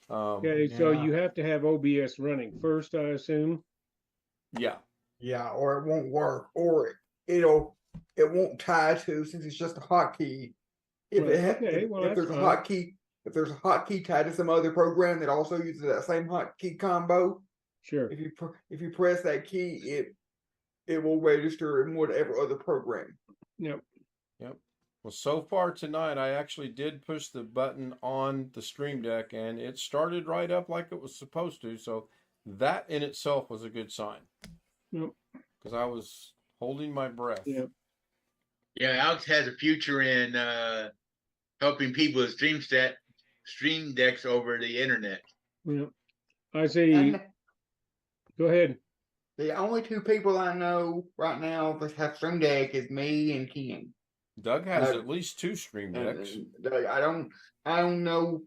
okay, so you have to have OBS running first, I assume. Yeah. Yeah, or it won't work, or it won't tie to, since it's just a hotkey. If Well, it ha- okay, if, well, if that's there's a fine. hotkey, if there's a hotkey tied to some other program that also uses that same hotkey combo, Sure. if you press that key, it will register in whatever other program. Yep. Well, so far tonight, I actually did push the button on the Stream Deck, and it started right up like it was supposed to. So that in itself was a good sign. Yep. Because I was Holding my breath. Yeah. Yeah, Alex has a future in helping people with stream decks over the internet. Yeah. I see. And Go ahead. the only two people I know right now that have Stream Deck is me and Ken. Doug has at least 2 Stream And, Decks. I don't know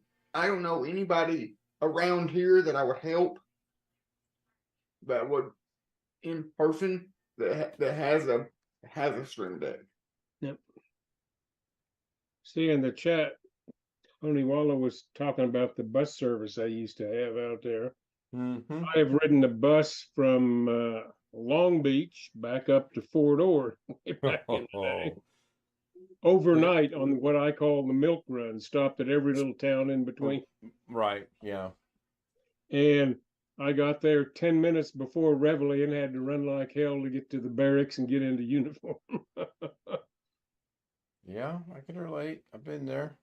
anybody around here that I would help that would in person that has a Stream Deck. Yep. See in the chat, Tony Waller was talking about the bus service I used to have out there. Mm-hmm. I have ridden the bus from Long Beach back up to Fort Ord back in the day. Overnight on what I call the milk run, stopped at every little town in between. Right, yeah. And I got there 10 minutes before Reveille and had to run like hell to get to the barracks and get into uniform. Yeah, I can relate. I've been there.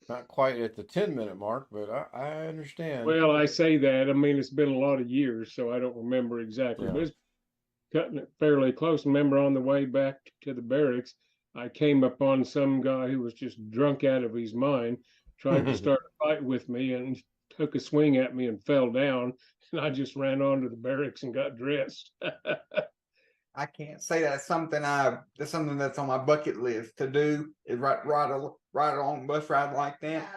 Not quite at the 10-minute mark, but I understand. Well, I say that. I mean, it's been a lot of years, so I don't remember exactly. Yeah. But it's cutting it fairly close. Remember, on the way back to the barracks, I came upon some guy who was just drunk out of his mind, tried to start a fight with me and took a swing at me and fell down. And I just ran on to the barracks and got dressed. I can't say that's something that's on my bucket list to do is ride along bus ride like that.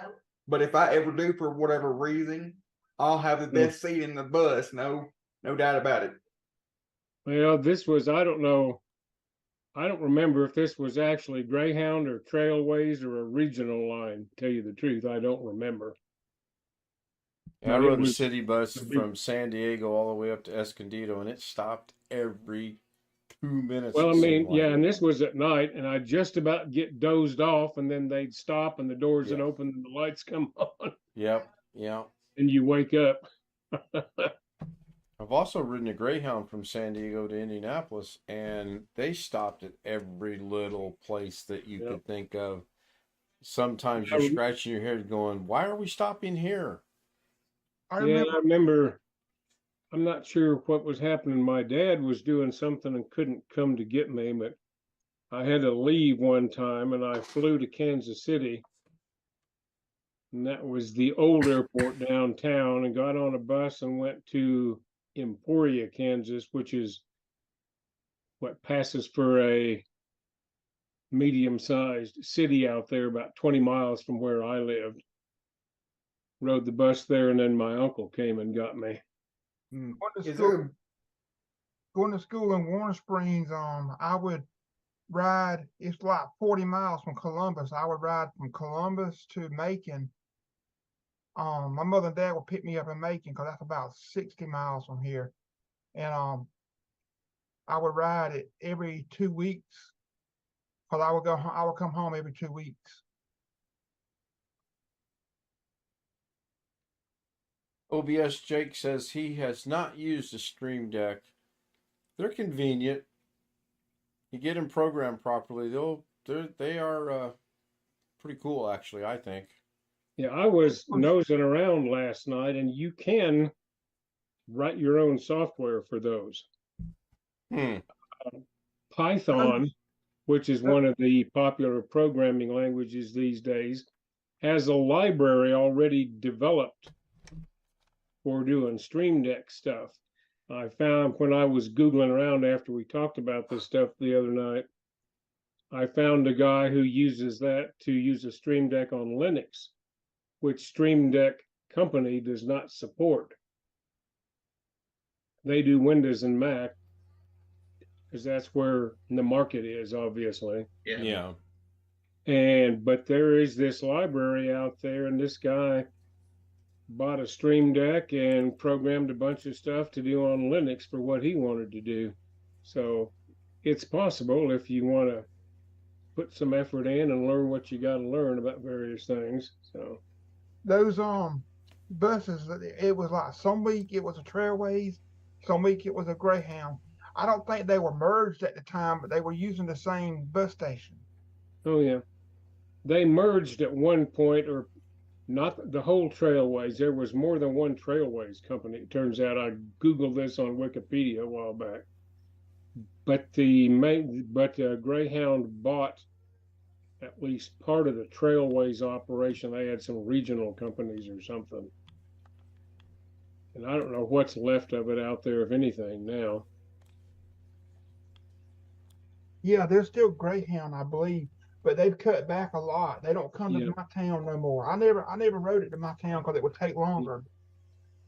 But if I ever do for whatever reason, I'll have the best seat in the bus. No doubt about it. Well, this was, I don't know. I don't remember if this was actually Greyhound or Trailways or a regional line. To tell you the truth, I don't remember. Yeah, I rode a city bus from San Diego all the way up to Escondido, and it stopped every 2 minutes. Well, I mean, yeah, and this was at night, and I just about get dozed off, and then they'd stop, and the doors would open, and the lights come on. Yep. And you wake up. I've also ridden a Greyhound from San Diego to Indianapolis, and they stopped at every little place that you could think of. Sometimes you're scratching your head going, why are we stopping here? I remember, I'm not sure what was happening. My dad was doing something and couldn't come to get me, but I had to leave one time, and I flew to Kansas City. And that was the old airport downtown, and got on a bus and went to Emporia, Kansas, which is what passes for a medium-sized city out there, about 20 miles from where I lived. Rode the bus there, and then my uncle came and got me. Going to school in Warner Springs, I would ride, it's like 40 miles from Columbus. I would ride from Columbus to Macon. My mother and dad would pick me up in Macon because that's about 60 miles from here. And I would ride it every 2 weeks because I would come home every 2 weeks. OBS Jake says he has not used a Stream Deck. They're convenient. You get them programmed properly. They are pretty cool, actually, I think. Yeah, I was nosing around last night, and you can write your own software for those. Python, which is one of the popular programming languages these days, has a library already developed for doing Stream Deck stuff. I found when I was Googling around after we talked about this stuff the other night, I found a guy who uses that to use a Stream Deck on Linux, which Stream Deck company does not support. They do Windows and Mac, because that's where the market is, obviously. Yeah. But there is this library out there, and this guy bought a Stream Deck and programmed a bunch of stuff to do on Linux for what he wanted to do. So it's possible if you want to put some effort in and learn what you got to learn about various things. So those buses, it was like some week it was a Trailways, some week it was a Greyhound. I don't think they were merged at the time, but they were using the same bus station. Oh yeah, they merged at one point, or not the whole Trailways. There was more than one Trailways company. It turns out I Googled this on Wikipedia a while back. but Greyhound bought at least part of the Trailways operation. They had some regional companies or something. And I don't know what's left of it out there, if anything, now. Yeah, there's still Greyhound, I believe, but they've cut back a lot. They don't come Yeah. to my town no more. I never rode it to my town because it would take longer.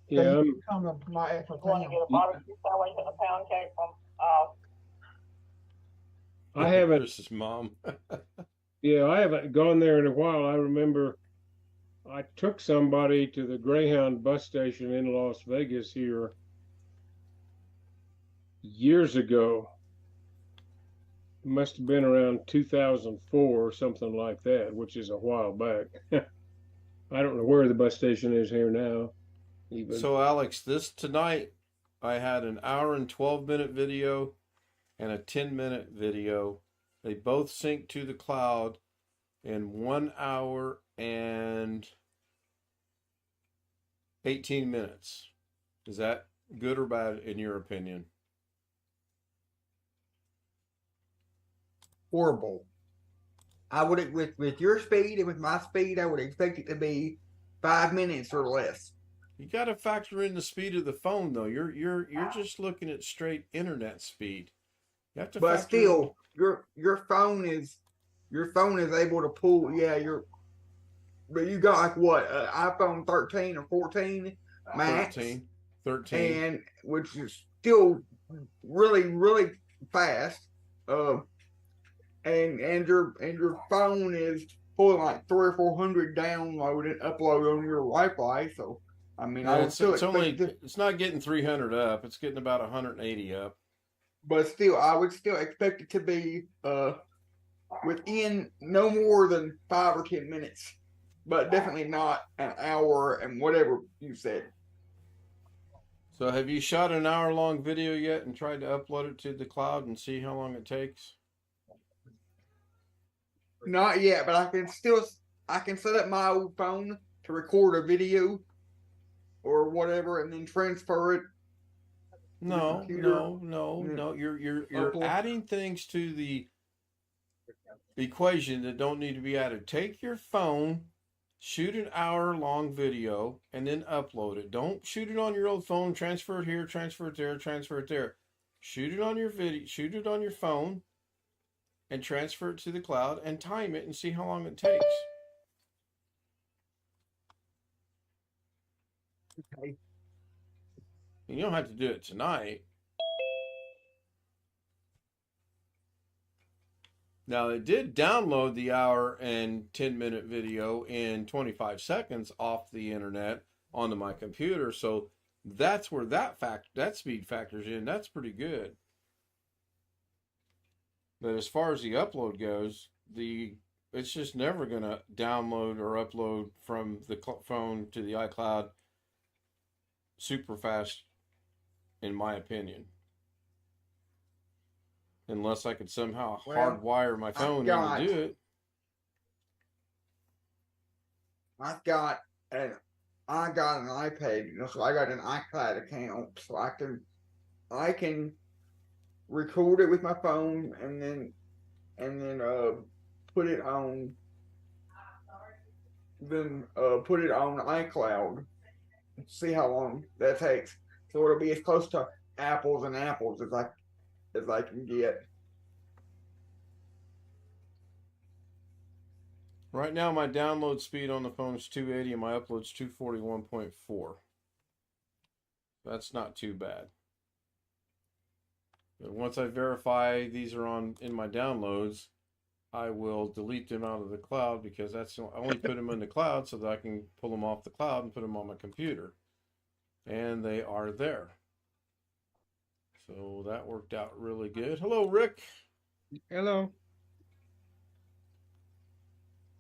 They Yeah, used to come to my actual town. I haven't. Chris's mom. Yeah, I haven't gone there in a while. I remember I took somebody to the Greyhound bus station in Las Vegas here years ago. It must have been around 2004 or something like that, which is a while back. I don't know where the bus station is here now. Even. So Alex, this tonight I had an hour and 12-minute video and a 10-minute video. They both sync to the cloud in 1 hour and 18 minutes. Is that good or bad in your opinion? Horrible. I would with your speed and with my speed, I would expect it to be 5 minutes or less. You got to factor in the speed of the phone though. You're just looking at straight internet speed. You have to But factor still, your phone is able to pull. Yeah, but you got like what, iPhone 13 or 14 max, 13, and which is still really really fast. And your phone is pulling like 300 or 400 download and upload on your Wi-Fi. So I mean, I would still expect it's not getting 300 up. It's getting about 180 up. But still, I would still expect it to be within no more than 5 or 10 minutes, but definitely not an hour and whatever you said. So have you shot an hour-long video yet and tried to upload it to the cloud and see how long it takes? Not yet, but I can set up my old phone to record a video or whatever, and then transfer it. No. You're adding things to the equation that don't need to be added. Take your phone, shoot an hour-long video, and then upload it. Don't shoot it on your old phone, transfer it here, transfer it there, transfer it there. Shoot it on your video, shoot it on your phone, and transfer it to the cloud and time it and see how long it takes. Okay. You don't have to do it tonight. Now, it did download the hour and 10-minute video in 25 seconds off the internet onto my computer, so that's where that speed factors in. That's pretty good. But as far as the upload goes, it's just never going to download or upload from the phone to the iCloud super fast, in my opinion. Unless I could somehow hardwire my phone in to do it. I got an iPad, so I got an iCloud account, so I can record it with my phone and then put it on iCloud. See how long that takes. So it'll be as close to apples and apples as I can get. Right now, my download speed on the phone is 280 and my upload's 241.4. That's not too bad. But once I verify these are in my downloads, I will delete them out of the cloud because I only put them in the cloud so that I can pull them off the cloud and put them on my computer. And they are there. So that worked out really good. Hello, Rick. Hello.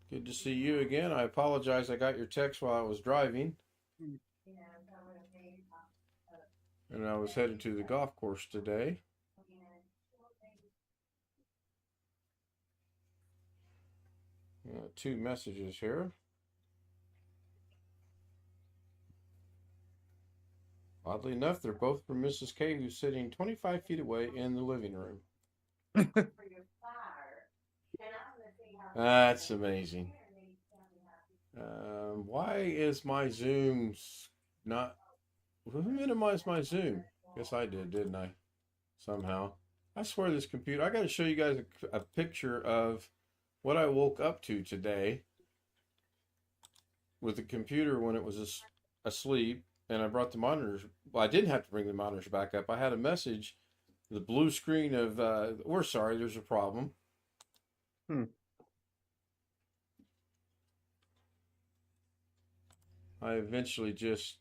Good to see you again. I apologize. I got your text while I was driving. And I was headed to the golf course today. Two messages here. Oddly enough, they're both from Mrs. K, who's sitting 25 feet away in the living room. That's amazing. Why is my Zoom not... Who minimized my Zoom? Guess I did, didn't I? Somehow. I swear this computer... I got to show you guys a picture of what I woke up to today with the computer when it was asleep, and I brought the monitors. Well, I didn't have to bring the monitors back up. I had a message, the blue screen of, we're sorry, there's a problem. I eventually just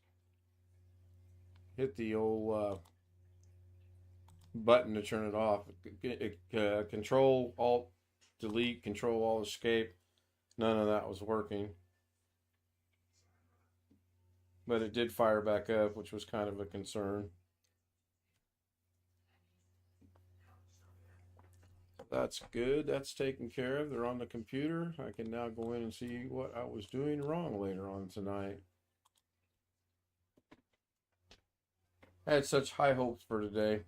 hit the old button to turn it off. Control, Alt, Delete, Control, Alt, Escape. None of that was working. But it did fire back up, which was kind of a concern. That's good. That's taken care of. They're on the computer. I can now go in and see what I was doing wrong later on tonight. I had such high hopes for today.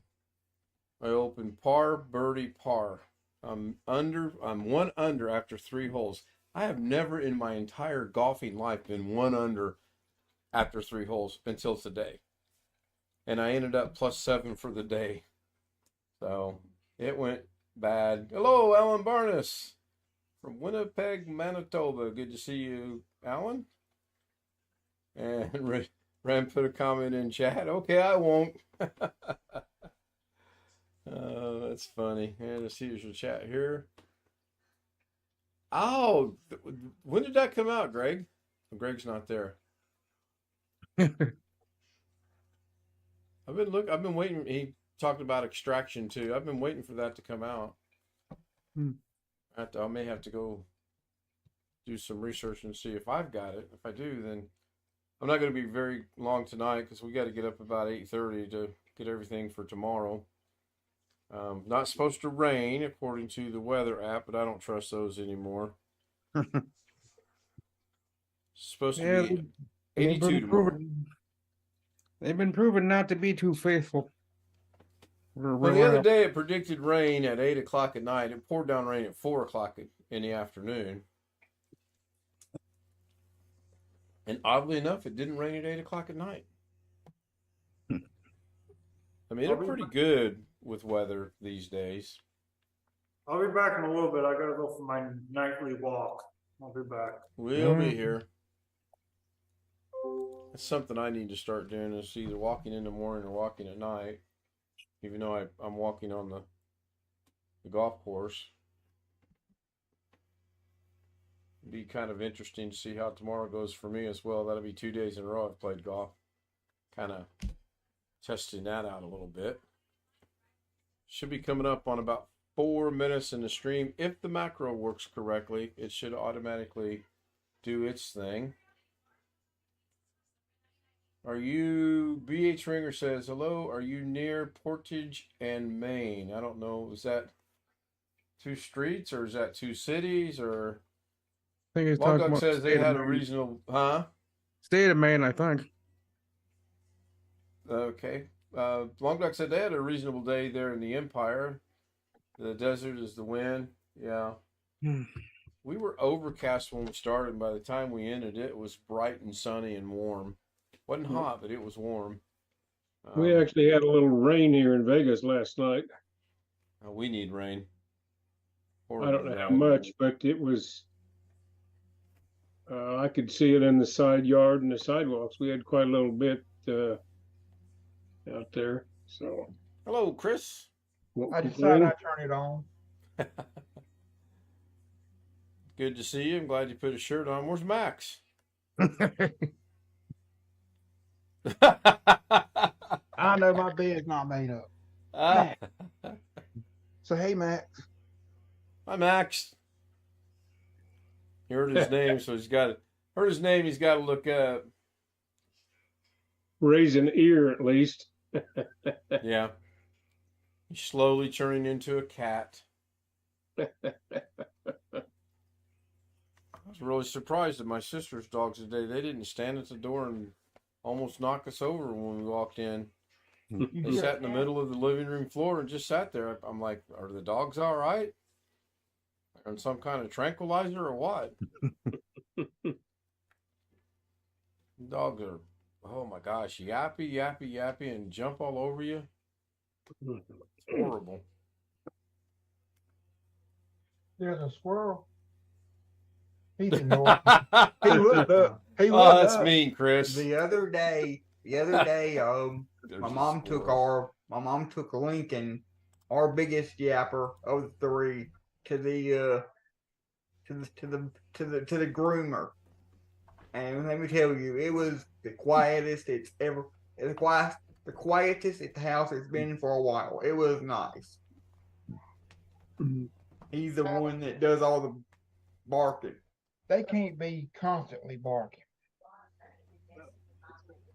I opened par, birdie, par. I'm one under after 3 holes. I have never in my entire golfing life been 1 under after 3 holes until today. And I ended up +7 for the day. So it went bad. Hello, Alan Barnes from Winnipeg, Manitoba. Good to see you, Alan. And Ram put a comment in chat. Okay, I won't. That's funny. And let's see, there's your chat here. Oh, when did that come out, Greg? Oh, Greg's not there. I've been waiting. He talked about Extraction too. I've been waiting for that to come out. I may have to go do some research and see if I've got it. If I do, then I'm not going to be very long tonight because we got to get up about 8:30 to get everything for tomorrow. Not supposed to rain according to the weather app, but I don't trust those anymore. Supposed to be 82 tomorrow. They've been proven not to be too faithful. Well, the other day it predicted rain at 8 o'clock at night. It poured down rain at 4 o'clock in the afternoon. And oddly enough, it didn't rain at 8 o'clock at night. I mean, they're pretty good with weather these days. I'll be back in a little bit. I gotta go for my nightly walk. I'll be back. We'll be here. That's something I need to start doing, is either walking in the morning or walking at night. Even though I'm walking on the golf course. It'd be kind of interesting to see how tomorrow goes for me as well. That'll be 2 days in a row I've played golf. Kind of testing that out a little bit. Should be coming up on about 4 minutes in the stream. If the macro works correctly, it should automatically do its thing. Are you, BH Ringer says, hello, are you near Portage and Maine? I don't know, is that 2 streets or is that 2 cities or? I think he's Long talking Dog about says they had a reasonable, State of Maine, I think. Okay. Long Dog said they had a reasonable day there in the Empire. The desert is the wind. Yeah. We were overcast when we started. By the time we ended, it was bright and sunny and warm. Wasn't hot, but it was warm. We actually had a little rain here in Vegas last night. We need rain. I don't know how much, but it was. I could see it in the side yard and the sidewalks. We had quite a little bit out there. So. Hello, Chris. I decided I'd turn it on. Good to see you. I'm glad you put a shirt on. Where's Max? I know my bed's not made up. Max. So hey, Max. Hi, Max. You heard his name, so he's got to look up. Raise an ear at least. Yeah. He's slowly turning into a cat. I was really surprised at my sister's dogs today. They didn't stand at the door and almost knocked us over when we walked in. They Yeah. sat in the middle of the living room floor and just sat there. I'm like, are the dogs all right? On some kind of tranquilizer or what? Dogs are, oh my gosh, yappy, yappy, yappy, and jump all over you. It's horrible. There's a squirrel. He didn't know. He looked up. He looked Oh, that's up. mean, Chris. The other day, There's my a mom squirrel. took Lincoln, our biggest yapper of the three, to the groomer. And let me tell you, it was the quietest the quietest the house has been for a while. It was nice. He's the one that does all the barking. They can't be constantly barking.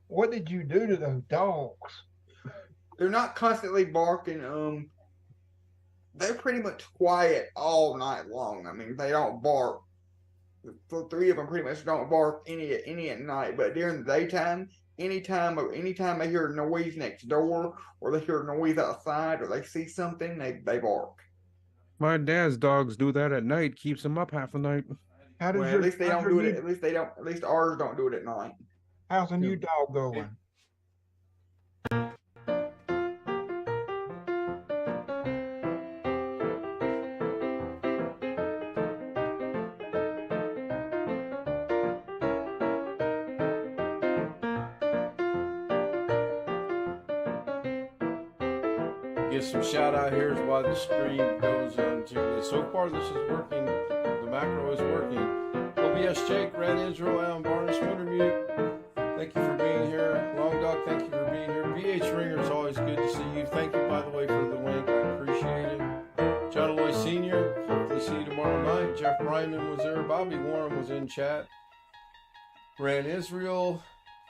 What did you do to those dogs? They're not constantly barking. They're pretty much quiet all night long. I mean, they don't bark. The three of them pretty much don't bark any at night. But during the daytime, anytime they hear a noise next door, or they hear a noise outside, or they see something, they bark. My dad's dogs do that at night. Keeps them up half the night. How does Well, your at least they how's don't your do it. new- At least they don't. At least ours don't do it at night. How's the new dog going? Give some shout out here while the stream goes on to. So far, this is working. The macro is working. OBS Jake, Red Israel, Alan Barnes, Wintermute. Thank you for being here. Long Dog, thank you for being here. VH Ringer, it's always good to see you. Thank you, by the way, for the link. I appreciate it. John Lloyd Sr., hopefully see you tomorrow night. Jeff Ryman was there. Bobby Warren was in chat. Ran Israel,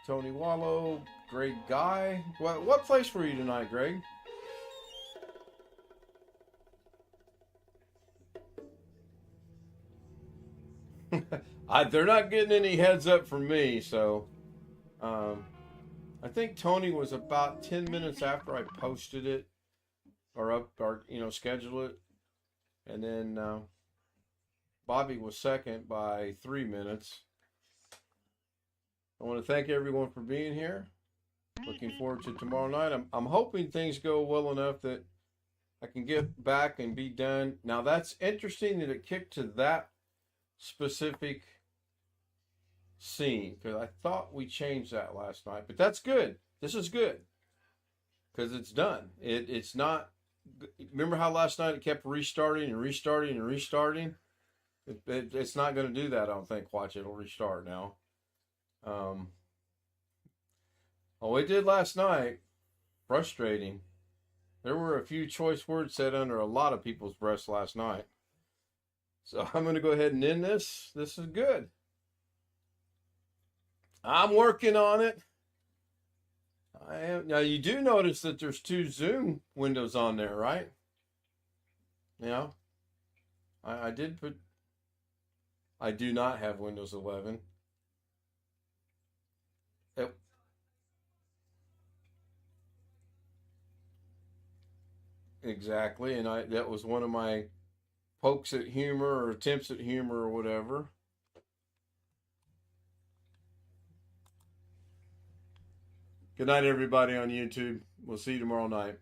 Tony Wallow, Greg Guy. What place were you tonight, Greg? They're not getting any heads up from me, so I think Tony was about 10 minutes after I posted it or scheduled it, and then Bobby was second by 3 minutes. I want to thank everyone for being here. Looking forward to tomorrow night. I'm hoping things go well enough that I can get back and be done. Now that's interesting that it kicked to that specific scene, because I thought we changed that last night, but that's good. This is good because it's done. It's not. Remember how last night it kept restarting and restarting and restarting? It's not going to do that, I don't think. Watch, it'll restart now. Oh, it did last night. Frustrating. There were a few choice words said under a lot of people's breaths last night. So I'm going to go ahead and end this. This is good. I'm working on it. I am. Now, you do notice that there's 2 Zoom windows on there, right? Yeah. I did put... I do not have Windows 11. Exactly, and that was one of my pokes at humor or attempts at humor or whatever. Good night, everybody on YouTube. We'll see you tomorrow night.